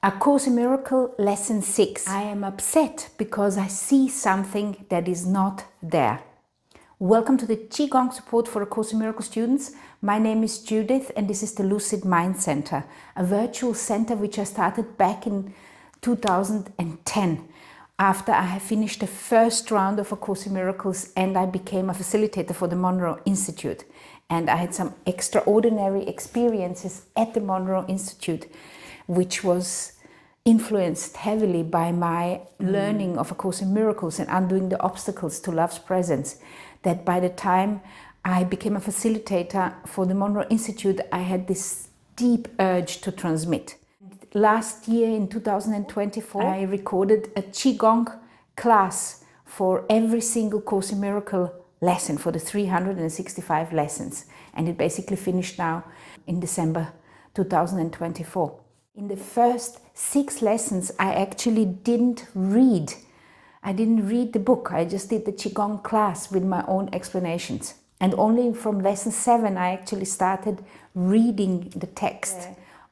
A Course in Miracle, Lesson 6. I am upset because I see something that is not there. Welcome to the Qigong support for A Course in Miracle students. My name is Judith and this is the Lucid Mind Center, a virtual center which I started back in 2010 after I have finished the first round of A Course in Miracles and I became a facilitator for the Monroe Institute. And I had some extraordinary experiences at the Monroe Institute, which was influenced heavily by my learning of A Course in Miracles and undoing the obstacles to love's presence, that by the time I became a facilitator for the Monroe Institute, I had this deep urge to transmit. Last year in 2024, I recorded a Qigong class for every single Course in Miracle lesson, for the 365 lessons. And it basically finished now in December 2024. In the first 6 lessons, I actually didn't read. I didn't read the book. I just did the Qigong class with my own explanations. And only from lesson 7, I actually started reading the text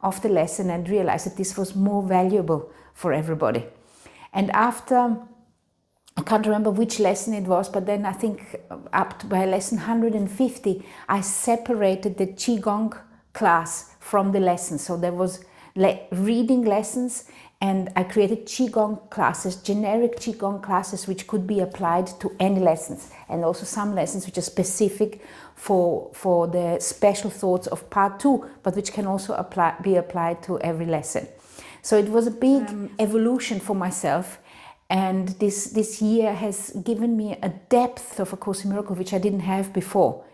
of the lesson and realized that this was more valuable for everybody. And after, I can't remember which lesson it was, but then I think up to by lesson 150, I separated the Qigong class from the lesson. So there was reading lessons and I created Qigong classes, generic Qigong classes which could be applied to any lessons, and also some lessons which are specific for the special thoughts of part 2, but which can also be applied to every lesson. So it was a big evolution for myself, and this year has given me a depth of A Course in Miracles which I didn't have before.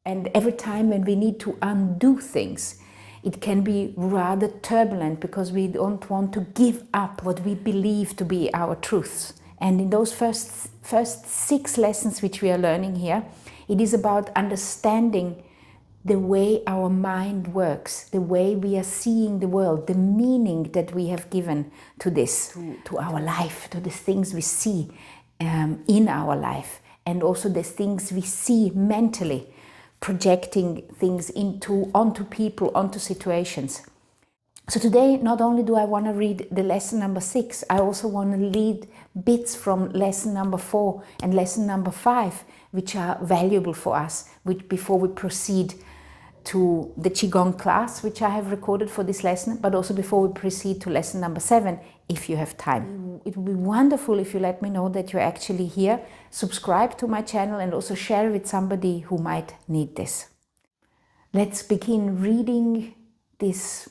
And every time when we need to undo things, it can be rather turbulent because we don't want to give up what we believe to be our truths. And in those first 6 lessons which we are learning here, it is about understanding the way our mind works, the way we are seeing the world, the meaning that we have given to this, to our life, to the things we see in our life, and also the things we see mentally, projecting things onto people, onto situations. So today, not only do I want to read the lesson number 6, I also want to read bits from lesson number 4 and lesson number 5, which are valuable for us, before we proceed to the Qigong class, which I have recorded for this lesson, but also before we proceed to lesson number 7, if you have time. It would be wonderful if you let me know that you're actually here, subscribe to my channel and also share it with somebody who might need this. Let's begin reading this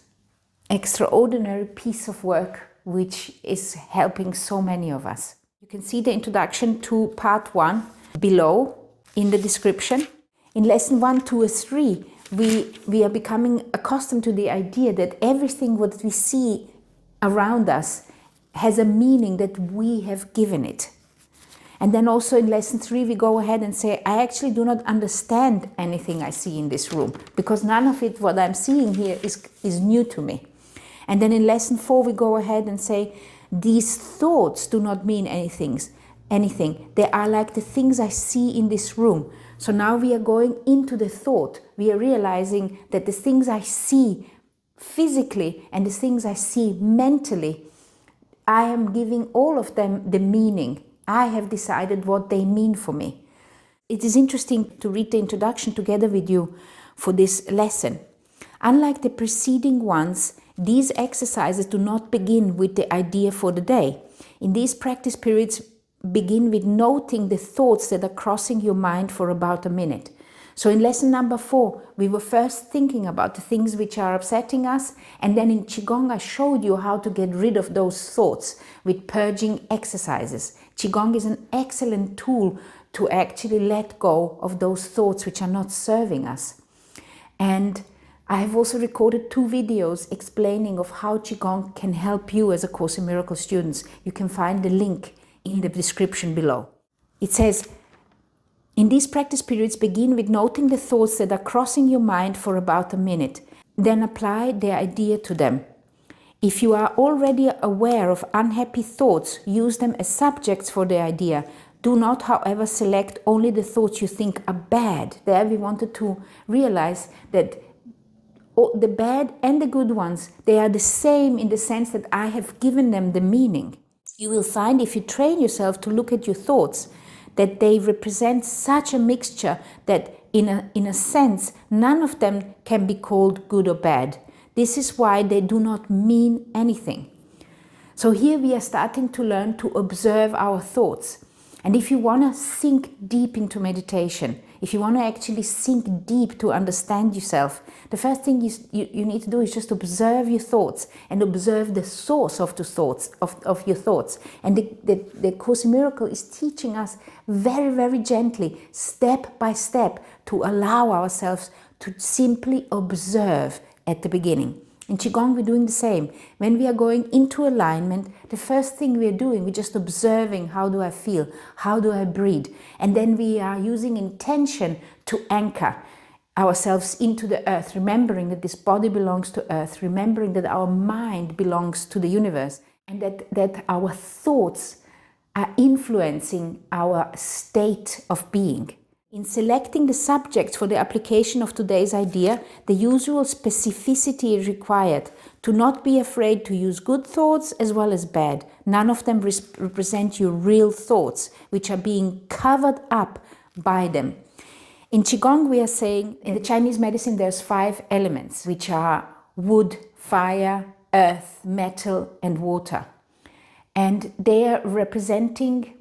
extraordinary piece of work which is helping so many of us. You can see the introduction to part 1 below in the description. In lesson 1, 2, and 3, we are becoming accustomed to the idea that everything what we see around us has a meaning that we have given it. And then also in lesson 3 we go ahead and say, I actually do not understand anything I see in this room, because none of it what I'm seeing here is new to me. And then in lesson 4 we go ahead and say, these thoughts do not mean anything. They are like the things I see in this room. So now we are going into the thought. We are realizing that the things I see physically and the things I see mentally, I am giving all of them the meaning. I have decided what they mean for me. It is interesting to read the introduction together with you for this lesson. Unlike the preceding ones, these exercises do not begin with the idea for the day. In these practice periods, begin with noting the thoughts that are crossing your mind for about a minute. So in lesson number 4, we were first thinking about the things which are upsetting us, and then in Qigong I showed you how to get rid of those thoughts with purging exercises. Qigong is an excellent tool to actually let go of those thoughts which are not serving us. And I have also recorded 2 videos explaining of how Qigong can help you as A Course in Miracles students. You can find the link in the description below. It says, in these practice periods, begin with noting the thoughts that are crossing your mind for about a minute. Then apply the idea to them. If you are already aware of unhappy thoughts, use them as subjects for the idea. Do not, however, select only the thoughts you think are bad. There we wanted to realize that the bad and the good ones, they are the same in the sense that I have given them the meaning. You will find, if you train yourself to look at your thoughts, that they represent such a mixture that in a sense, none of them can be called good or bad. This is why they do not mean anything. So here we are starting to learn to observe our thoughts. And if you want to sink deep into meditation, if you want to actually sink deep to understand yourself, the first thing you need to do is just observe your thoughts and observe the source of the thoughts, of your thoughts. And the Course in Miracles is teaching us very, very gently, step by step, to allow ourselves to simply observe at the beginning. In Qigong, we're doing the same. When we are going into alignment, the first thing we're doing, we're just observing, how do I feel? How do I breathe? And then we are using intention to anchor ourselves into the earth, remembering that this body belongs to earth, remembering that our mind belongs to the universe, and that our thoughts are influencing our state of being. In selecting the subjects for the application of today's idea, the usual specificity is required. To not be afraid to use good thoughts as well as bad. None of them represent your real thoughts, which are being covered up by them. In Qigong, we are saying, in the Chinese medicine, there's 5 elements, which are wood, fire, earth, metal, and water. And they are representing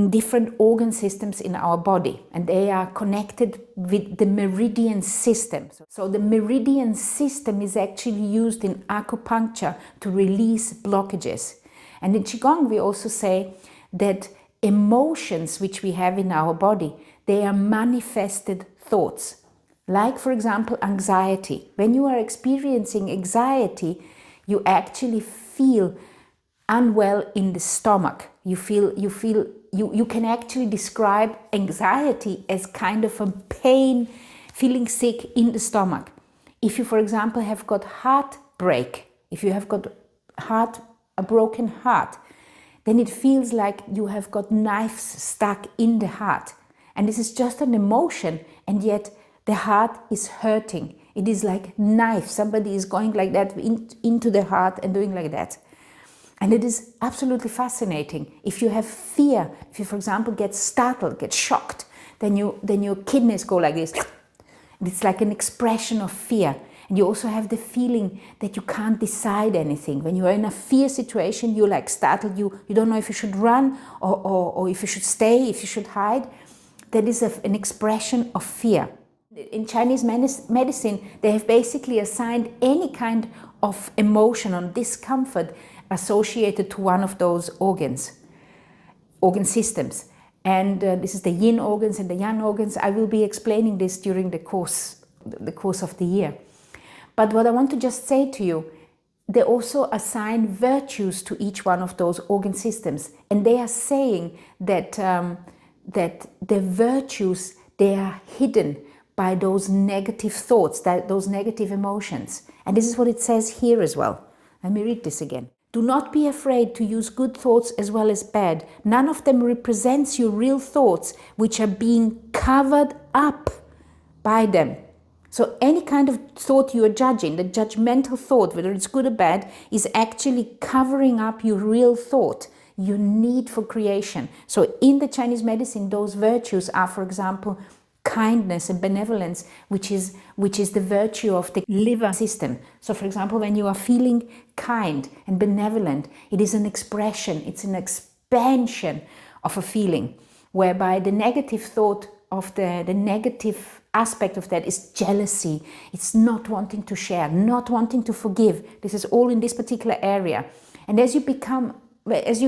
different organ systems in our body, and they are connected with the meridian system. So the meridian system is actually used in acupuncture to release blockages. And in Qigong, we also say that emotions which we have in our body, they are manifested thoughts. Like, for example, anxiety. When you are experiencing anxiety, you actually feel unwell in the stomach. You can actually describe anxiety as kind of a pain, feeling sick in the stomach. If you, for example, have got heartbreak, if you have got a broken heart, then it feels like you have got knives stuck in the heart. And this is just an emotion, and yet the heart is hurting. It is like knife. Somebody is going like that into the heart and doing like that. And it is absolutely fascinating. If you have fear, if you, for example, get startled, get shocked, then your kidneys go like this. It's like an expression of fear. And you also have the feeling that you can't decide anything. When you are in a fear situation, you're like startled. You don't know if you should run or if you should stay, if you should hide. That is an expression of fear. In Chinese medicine, they have basically assigned any kind of emotion or discomfort associated to one of those organ systems. And this is the yin organs and the yang organs. I will be explaining this during the course of the year. But what I want to just say to you, they also assign virtues to each one of those organ systems. And they are saying that, that the virtues, they are hidden by those negative thoughts, those negative emotions. And this is what it says here as well. Let me read this again. Do not be afraid to use good thoughts as well as bad. None of them represents your real thoughts, which are being covered up by them. So any kind of thought you are judging, the judgmental thought, whether it's good or bad, is actually covering up your real thought, your need for creation. So in the Chinese medicine, those virtues are, for example, kindness and benevolence, which is the virtue of the liver system. So, for example, when you are feeling kind and benevolent, it is an expression, it's an expansion of a feeling, whereby the negative thought of the negative aspect of that is jealousy. It's not wanting to share, not wanting to forgive. This is all in this particular area. And as you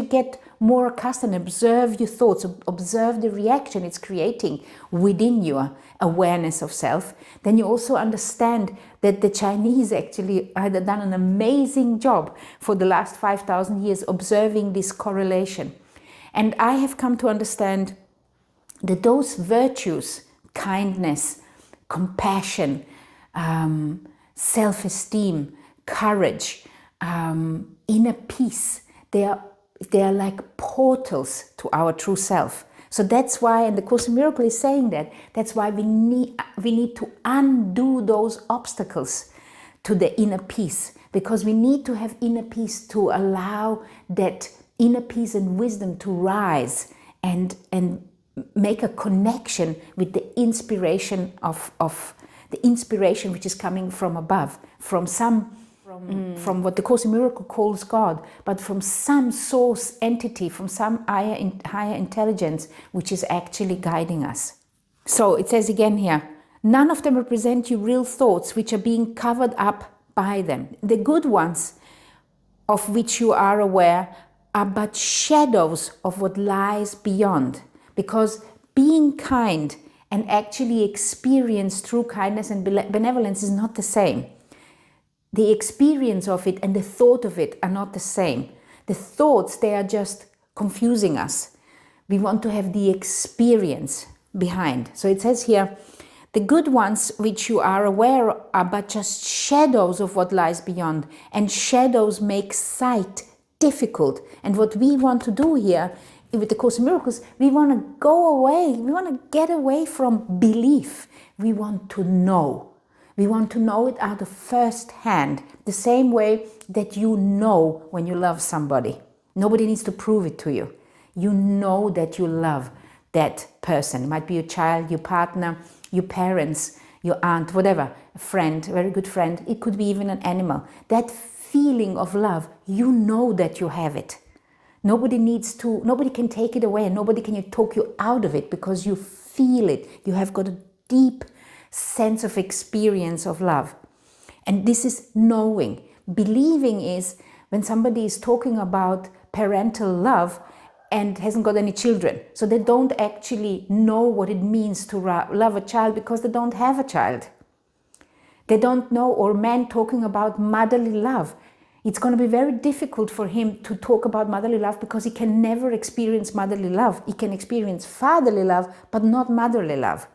get more accustomed, observe your thoughts, observe the reaction it's creating within your awareness of self, then you also understand that the Chinese actually had done an amazing job for the last 5,000 years observing this correlation. And I have come to understand that those virtues, kindness, compassion, self-esteem, courage, inner peace, they are like portals to our true self. So that's why, and the Course in Miracles is saying that's why we need to undo those obstacles to the inner peace, because we need to have inner peace to allow that inner peace and wisdom to rise and make a connection with the inspiration of the inspiration which is coming from above, from what the Course in Miracles calls God, but from some source entity, from some higher intelligence which is actually guiding us. So it says again here, none of them represent you real thoughts which are being covered up by them. The good ones of which you are aware are but shadows of what lies beyond, because being kind and actually experience true kindness and benevolence is not the same. The experience of it and the thought of it are not the same. The thoughts, they are just confusing us. We want to have the experience behind. So it says here, the good ones which you are aware are but just shadows of what lies beyond, and shadows make sight difficult. And what we want to do here with the Course in Miracles, we want to go away, we want to get away from belief. We want to know. We want to know it out of first hand, the same way that you know when you love somebody. Nobody needs to prove it to you. You know that you love that person. It might be your child, your partner, your parents, your aunt, whatever, a friend, a very good friend. It could be even an animal. That feeling of love, you know that you have it. Nobody can take it away, and nobody can talk you out of it, because you feel it. You have got a deep sense of experience of love. And this is knowing. Believing is when somebody is talking about parental love and hasn't got any children. So they don't actually know what it means to love a child, because they don't have a child. They don't know, or men talking about motherly love. It's going to be very difficult for him to talk about motherly love, because he can never experience motherly love. He can experience fatherly love, but not motherly love.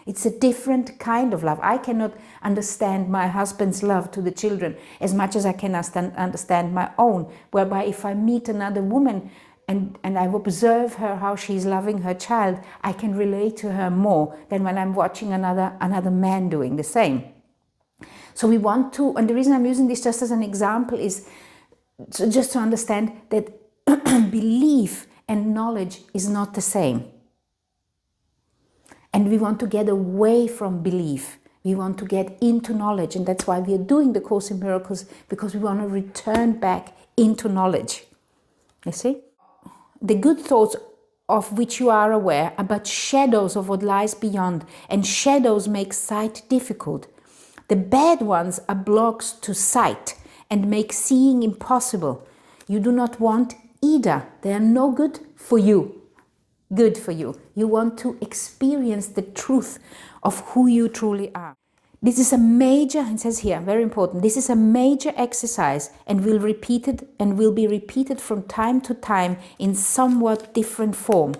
It's a different kind of love. I cannot understand my husband's love to the children as much as I can understand my own, whereby if I meet another woman and I observe her, how she's loving her child, I can relate to her more than when I'm watching another man doing the same. So we want to, and the reason I'm using this just as an example is just to understand that belief and knowledge is not the same. And we want to get away from belief. We want to get into knowledge. And that's why we are doing the Course in Miracles, because we want to return back into knowledge. You see? The good thoughts of which you are aware are but shadows of what lies beyond, and shadows make sight difficult. The bad ones are blocks to sight and make seeing impossible. You do not want either. They are no good for you. Good for you. You want to experience the truth of who you truly are. This is a major, it says here, very important, this is a major exercise, and will be repeated from time to time in somewhat different form.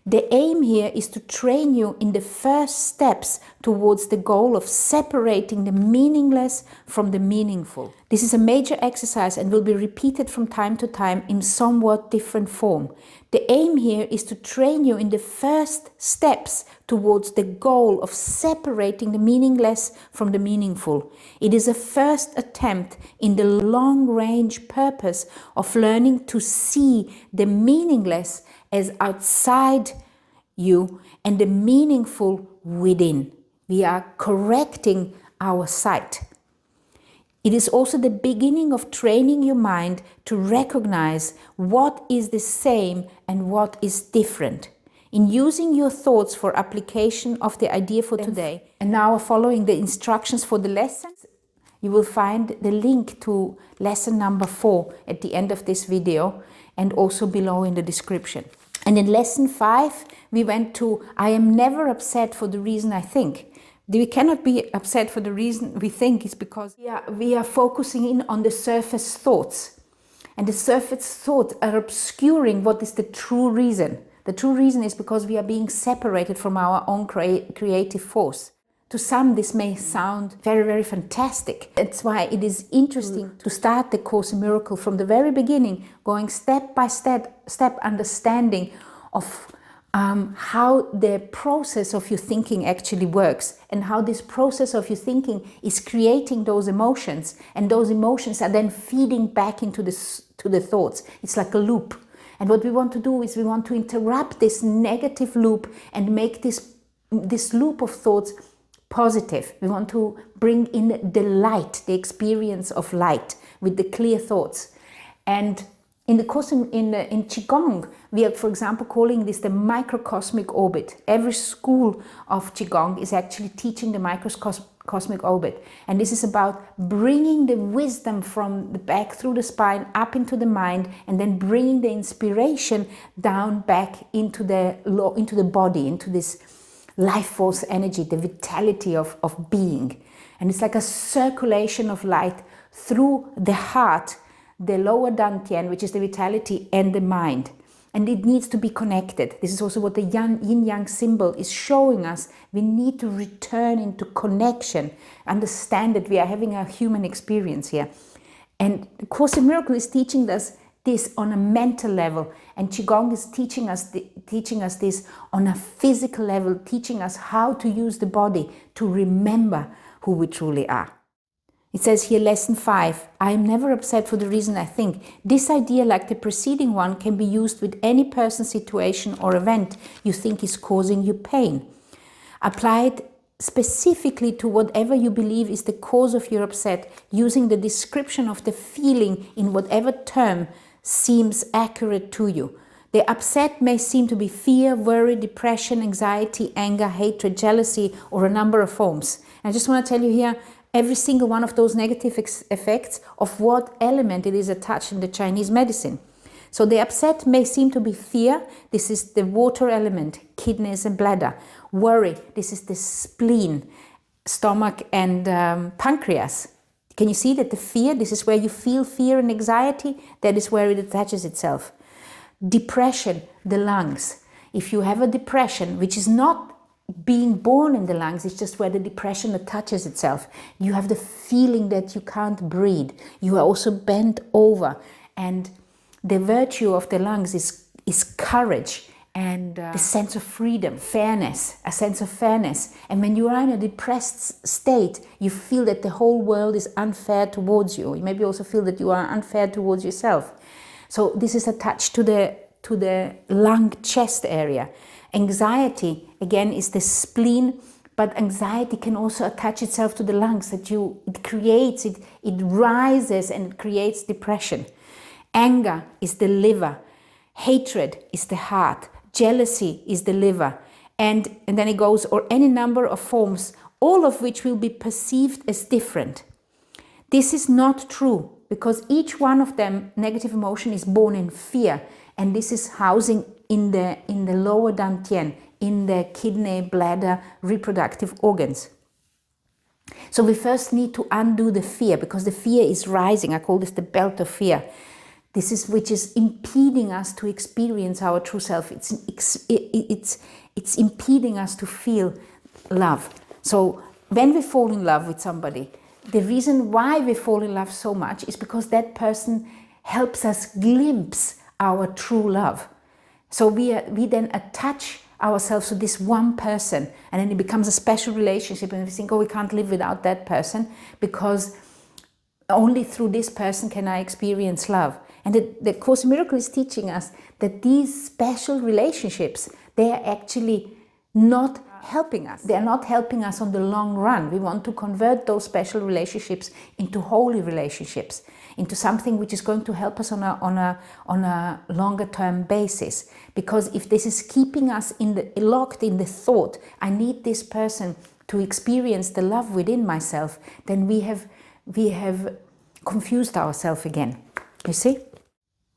The aim here is to train you in the first steps towards the goal of separating the meaningless from the meaningful. This is a major exercise and will be repeated from time to time in somewhat different form. The aim here is to train you in the first steps towards the goal of separating the meaningless from the meaningful. It is a first attempt in the long-range purpose of learning to see the meaningless as outside you and the meaningful within. We are correcting our sight. It is also the beginning of training your mind to recognize what is the same and what is different. In using your thoughts for application of the idea for today, and now following the instructions for the lessons, you will find the link to lesson number 4 at the end of this video, and also below in the description. And in lesson 5, we went to, I am never upset for the reason I think. We cannot be upset for the reason we think, is because we are focusing in on the surface thoughts. And the surface thoughts are obscuring what is the true reason. The true reason is because we are being separated from our own creative force. To some, this may sound very, very fantastic. That's why it is interesting to start the Course in Miracles from the very beginning, going step by step understanding of how the process of your thinking actually works, and how this process of your thinking is creating those emotions, and those emotions are then feeding back into the thoughts. It's like a loop. And what we want to do is we want to interrupt this negative loop and make this loop of thoughts positive. We want to bring in the light, the experience of light with the clear thoughts. And in the course in Qigong, we are, for example, calling this the microcosmic orbit. Every school of Qigong is actually teaching the microcosmic orbit. And this is about bringing the wisdom from the back through the spine up into the mind, and then bringing the inspiration down back into the body, into this life force energy, the vitality of being. And it's like a circulation of light through the heart, the lower dantian, which is the vitality, and the mind. And it needs to be connected. This is also what the yin-yang symbol is showing us. We need to return into connection, understand that we are having a human experience here. And the Course in Miracles is teaching us this on a mental level, and Qigong is teaching us this on a physical level, teaching us how to use the body to remember who we truly are. It says here, lesson 5, I am never upset for the reason I think. This idea, like the preceding one, can be used with any person, situation or event you think is causing you pain. Apply it specifically to whatever you believe is the cause of your upset, using the description of the feeling in whatever term seems accurate to you. The upset may seem to be fear, worry, depression, anxiety, anger, hatred, jealousy, or a number of forms. And I just want to tell you here, every single one of those negative effects of what element it is attached in the Chinese medicine. So the upset may seem to be fear. This is the water element, kidneys and bladder. Worry, this is the spleen, stomach and pancreas. Can you see that the fear, this is where you feel fear and anxiety, that is where it attaches itself. Depression, the lungs. If you have a depression, which is not being born in the lungs, it's just where the depression attaches itself. You have the feeling that you can't breathe. You are also bent over. And the virtue of the lungs is courage and the sense of freedom, fairness, a sense of fairness. And when you are in a depressed state, you feel that the whole world is unfair towards you. You maybe also feel that you are unfair towards yourself. So this is attached to the lung chest area. Anxiety, again, is the spleen, but anxiety can also attach itself to the lungs, that it rises and it creates depression. Anger is the liver. Hatred is the heart. Jealousy is the liver. And then it goes, or any number of forms, all of which will be perceived as different. This is not true, because each one of them, negative emotion, is born in fear. And this is housing in the lower dantian, in the kidney, bladder, reproductive organs. So we first need to undo the fear, because the fear is rising. I call this the belt of fear. This is which is impeding us to experience our true self. It's impeding us to feel love. So when we fall in love with somebody, the reason why we fall in love so much is because that person helps us glimpse our true love. So we then attach ourselves to this one person, and then it becomes a special relationship, and we think, oh, we can't live without that person, because only through this person can I experience love. And the Course in Miracles is teaching us that these special relationships, they are actually not helping us. They are not helping us on the long run. We want to convert those special relationships into holy relationships, into something which is going to help us on a longer term basis. Because if this is keeping us locked in the thought, I need this person to experience the love within myself, then we have confused ourselves again. You see?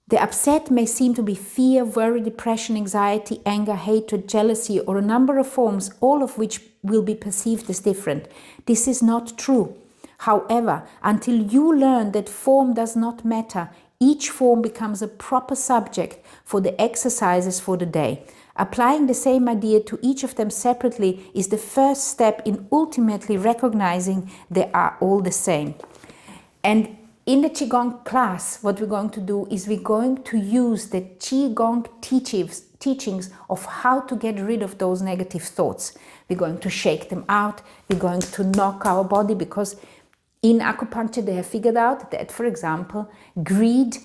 The upset may seem to be fear, worry, depression, anxiety, anger, hatred, jealousy, or a number of forms, all of which will be perceived as different. This is not true. However, until you learn that form does not matter, each form becomes a proper subject for the exercises for the day. Applying the same idea to each of them separately is the first step in ultimately recognizing they are all the same. And In the Qigong class, what we're going to do is we're going to use the Qigong teachings of how to get rid of those negative thoughts. We're going to shake them out. We're going to knock our body, because in acupuncture they have figured out that, for example, greed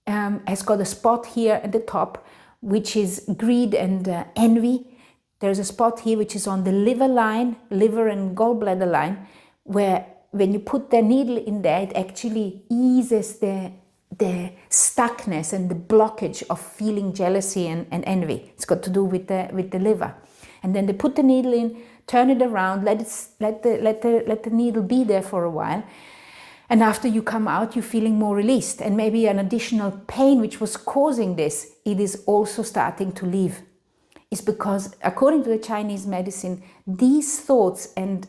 has got a spot here at the top, which is greed and envy. There's a spot here which is on the liver line, liver and gallbladder line, where when you put the needle in there, it actually eases the stuckness and the blockage of feeling jealousy and envy. It's got to do with the liver. And then they put the needle in, turn it around, let the needle be there for a while. And after you come out, you're feeling more released. And maybe an additional pain which was causing this, it is also starting to leave. It's because, according to the Chinese medicine, these thoughts and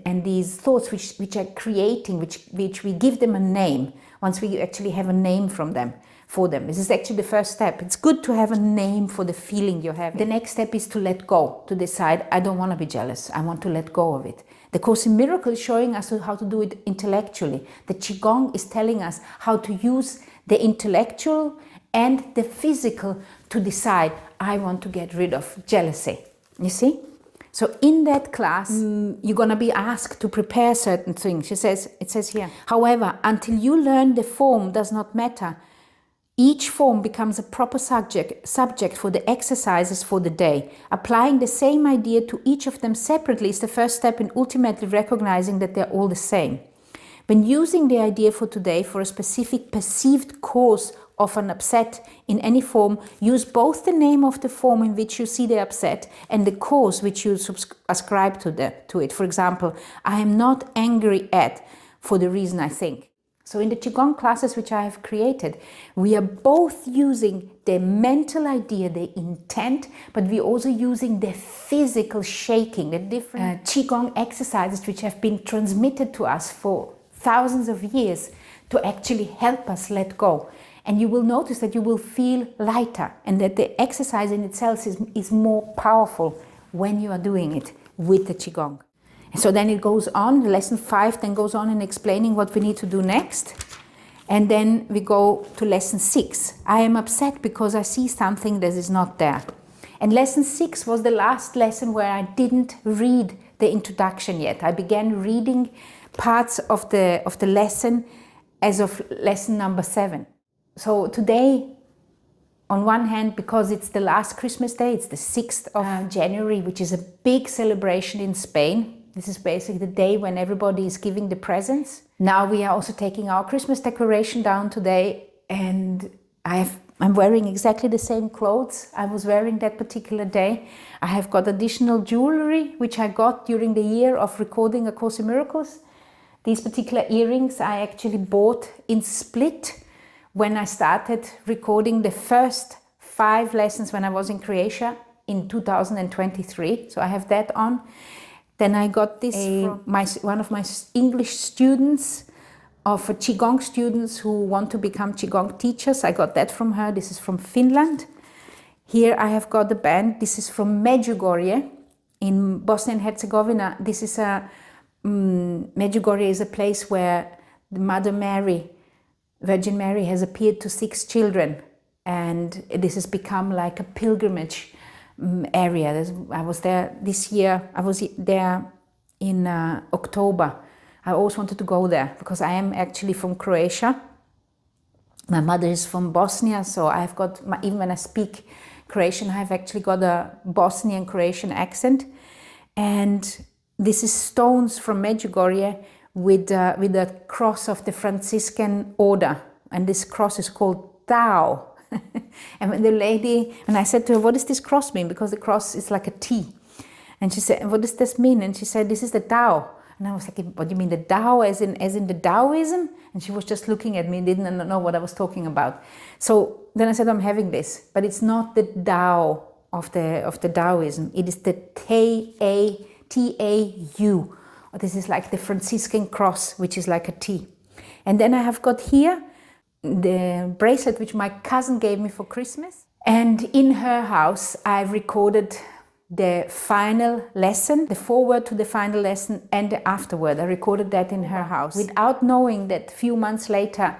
these thoughts which are creating, which we give them a name, once we actually have a name for them. This is actually the first step. It's good to have a name for the feeling you're having. The next step is to let go, to decide, I don't want to be jealous. I want to let go of it. The Course in Miracles is showing us how to do it intellectually. The Qigong is telling us how to use the intellectual and the physical to decide, I want to get rid of jealousy. You see? So in that class, you're going to be asked to prepare certain things. It says here, however, until you learn the form does not matter. Each form becomes a proper subject for the exercises for the day. Applying the same idea to each of them separately is the first step in ultimately recognizing that they're all the same. When using the idea for today for a specific perceived cause of an upset in any form, use both the name of the form in which you see the upset and the cause which you ascribe to it. For example, I am not angry at, for the reason I think. So in the Qigong classes which I have created, we are both using the mental idea, the intent, but we're also using the physical shaking, the different Qigong exercises which have been transmitted to us for thousands of years to actually help us let go. And you will notice that you will feel lighter and that the exercise in itself is more powerful when you are doing it with the Qigong. So then it goes on, lesson 5 then goes on in explaining what we need to do next. And then we go to lesson 6. I am upset because I see something that is not there. And lesson 6 was the last lesson where I didn't read the introduction yet. I began reading parts of the lesson as of lesson number 7. So today, on one hand, because it's the last Christmas day, it's the 6th of January, which is a big celebration in Spain. This is basically the day when everybody is giving the presents. Now we are also taking our Christmas decoration down today, and I'm wearing exactly the same clothes I was wearing that particular day. I have got additional jewelry, which I got during the year of recording A Course in Miracles. These particular earrings I actually bought in Split when I started recording the first 5 lessons when I was in Croatia in 2023. So I have that on. Then I got this from one of my English students, of Qigong students who want to become Qigong teachers. I got that from her. This is from Finland. Here I have got the band. This is from Medjugorje in Bosnia and Herzegovina. This is Medjugorje is a place where the Mother Mary, Virgin Mary, has appeared to 6 children. And this has become like a pilgrimage area. I was there this year. I was there in October. I always wanted to go there because I am actually from Croatia. My mother is from Bosnia, so I've got, even when I speak Croatian, I've actually got a Bosnian Croatian accent. And this is stones from Medjugorje with a cross of the Franciscan order. And this cross is called Tao. And when I said to her, what does this cross mean? Because the cross is like a T. And she said, what does this mean? And she said, this is the Tao. And I was like, what do you mean the Tao as in the Taoism? And she was just looking at me, didn't know what I was talking about. So then I said, I'm having this, but it's not the Tao of the Taoism. It is the T-A-U. This is like the Franciscan cross, which is like a T. And then I have got here the bracelet which my cousin gave me for Christmas. And in her house, I've recorded the final lesson, the foreword to the final lesson and the afterword. I recorded that in her house without knowing that a few months later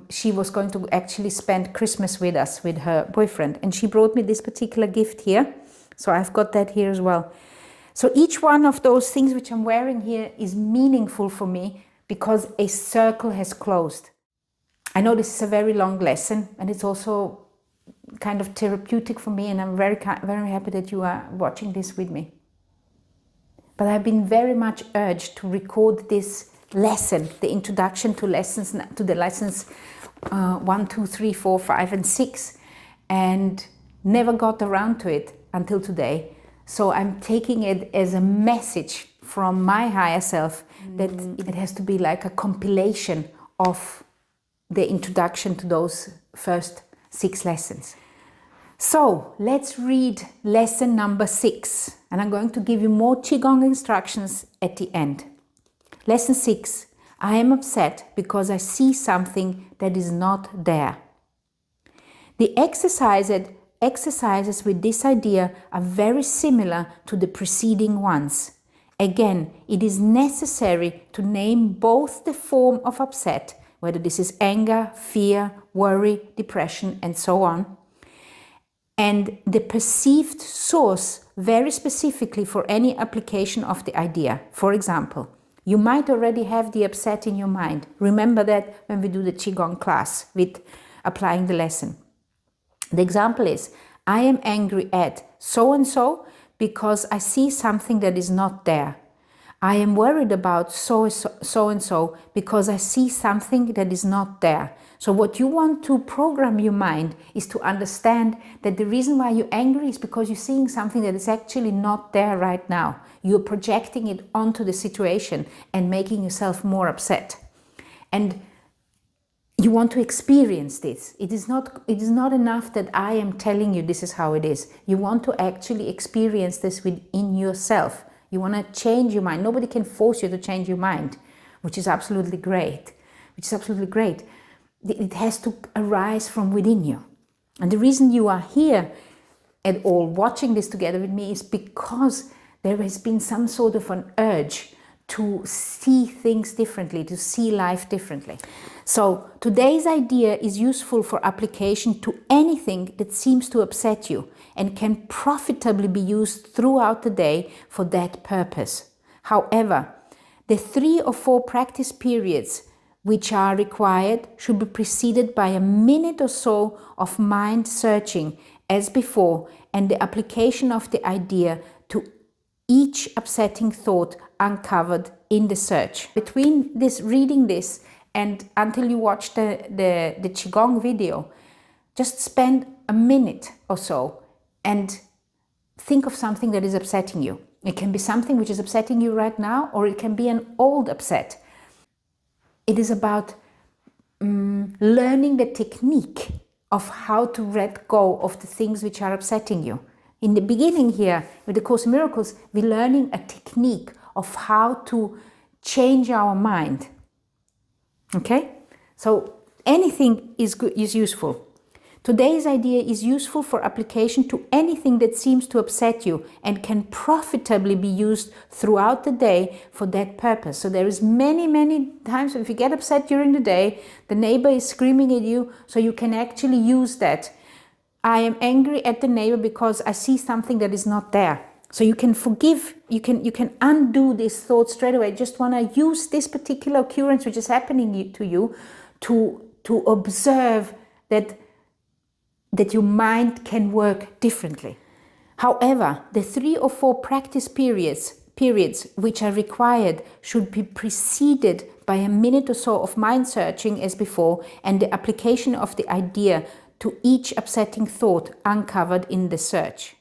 she was going to actually spend Christmas with us, with her boyfriend. And she brought me this particular gift here. So I've got that here as well. So each one of those things which I'm wearing here is meaningful for me because a circle has closed. I know this is a very long lesson and it's also kind of therapeutic for me, and I'm very happy that you are watching this with me. But I've been very much urged to record this lesson, the introduction to the lessons 1, 2, 3, 4, 5 and 6, and never got around to it until today. So I'm taking it as a message from my higher self that it has to be like a compilation of the introduction to those first 6 lessons. So let's read lesson number 6, and I'm going to give you more Qigong instructions at the end. Lesson 6. I am upset because I see something that is not there. The exercises with this idea are very similar to the preceding ones. Again, it is necessary to name both the form of upset, whether this is anger, fear, worry, depression, and so on, and the perceived source very specifically for any application of the idea. For example, you might already have the upset in your mind. Remember that when we do the Qigong class with applying the lesson. The example is, I am angry at so-and-so because I see something that is not there. I am worried about so-and-so because I see something that is not there. So what you want to program your mind is to understand that the reason why you're angry is because you're seeing something that is actually not there right now. You're projecting it onto the situation and making yourself more upset. And you want to experience this. It is not enough that I am telling you this is how it is. You want to actually experience this within yourself. You want to change your mind. Nobody can force you to change your mind, which is absolutely great. It has to arise from within you. And the reason you are here at all watching this together with me is because there has been some sort of an urge to see things differently, to see life differently. So today's idea is useful for application to anything that seems to upset you and can profitably be used throughout the day for that purpose. However, the 3 or 4 practice periods which are required should be preceded by a minute or so of mind searching as before, and the application of the idea to each upsetting thought uncovered in the search. Between this reading this and until you watch the Qigong video, just spend a minute or so and think of something that is upsetting you. It can be something which is upsetting you right now, or it can be an old upset. It is about learning the technique of how to let go of the things which are upsetting you. In the beginning here, with the Course in Miracles, we're learning a technique of how to change our mind. Okay? So anything is good, is useful. Today's idea is useful for application to anything that seems to upset you and can profitably be used throughout the day for that purpose. So there is many times if you get upset during the day, the neighbor is screaming at you, so you can actually use that. I am angry at the neighbor because I see something that is not there. So you can forgive, you can undo this thought straight away. Just want to use this particular occurrence which is happening to you to observe that your mind can work differently. However, the 3 or 4 practice periods which are required should be preceded by a minute or so of mind searching as before, and the application of the idea to each upsetting thought uncovered in the search.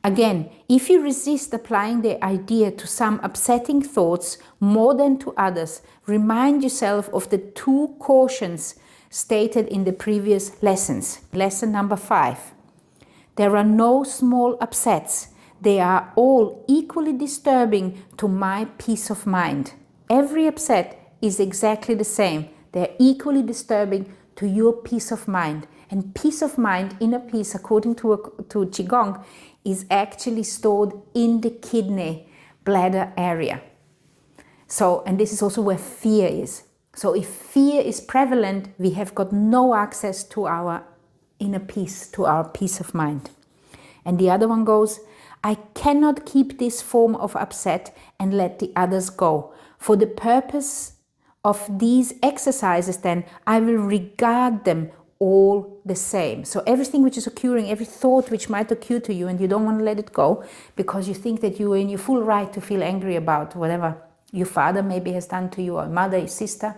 Again, if you resist applying the idea to some upsetting thoughts more than to others, remind yourself of the 2 cautions stated in the previous lessons. Lesson number 5. There are no small upsets. They are all equally disturbing to my peace of mind. Every upset is exactly the same. They're equally disturbing to your peace of mind. And peace of mind, inner peace, according to Qigong, is actually stored in the kidney bladder area. So, and this is also where fear is. So if fear is prevalent, we have got no access to our inner peace, to our peace of mind. And the other one goes, I cannot keep this form of upset and let the others go. For the purpose of these exercises, then, I will regard them all the same. So everything which is occurring, every thought which might occur to you and you don't want to let it go because you think that you are in your full right to feel angry about whatever your father maybe has done to you, or mother, your sister,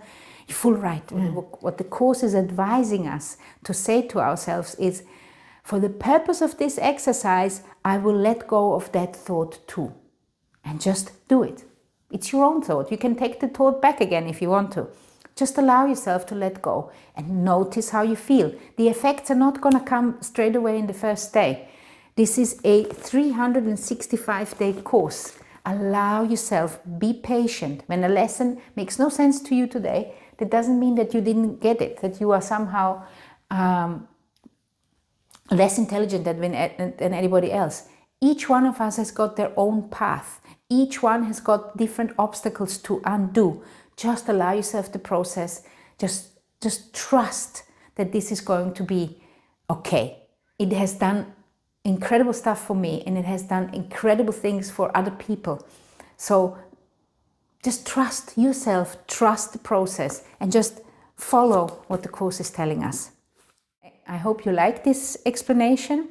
you're full right. What the Course is advising us to say to ourselves is, for the purpose of this exercise, I will let go of that thought too. And just do it. It's your own thought. You can take the thought back again if you want to. Just allow yourself to let go and notice how you feel. The effects are not going to come straight away in the first day. This is a 365-day course. Allow yourself, be patient. When a lesson makes no sense to you today, that doesn't mean that you didn't get it, that you are somehow less intelligent than anybody else. Each one of us has got their own path. Each one has got different obstacles to undo. Just allow yourself the process. Just trust that this is going to be okay. It has done incredible stuff for me, and it has done incredible things for other people. So just trust yourself, trust the process, and just follow what the Course is telling us. I hope you like this explanation.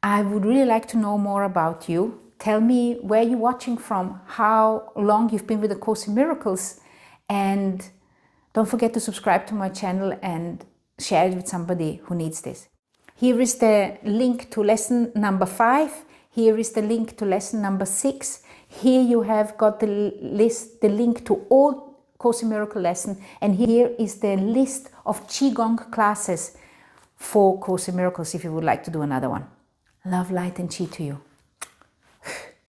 I would really like to know more about you. Tell me where you're watching from, how long you've been with the Course in Miracles, and don't forget to subscribe to my channel and share it with somebody who needs this. Here is the link to lesson number 5. Here is the link to lesson number 6. Here you have got the link to all Course in Miracles lessons, and here is the list of Qigong classes for Course in Miracles if you would like to do another one. Love, light and Qi to you.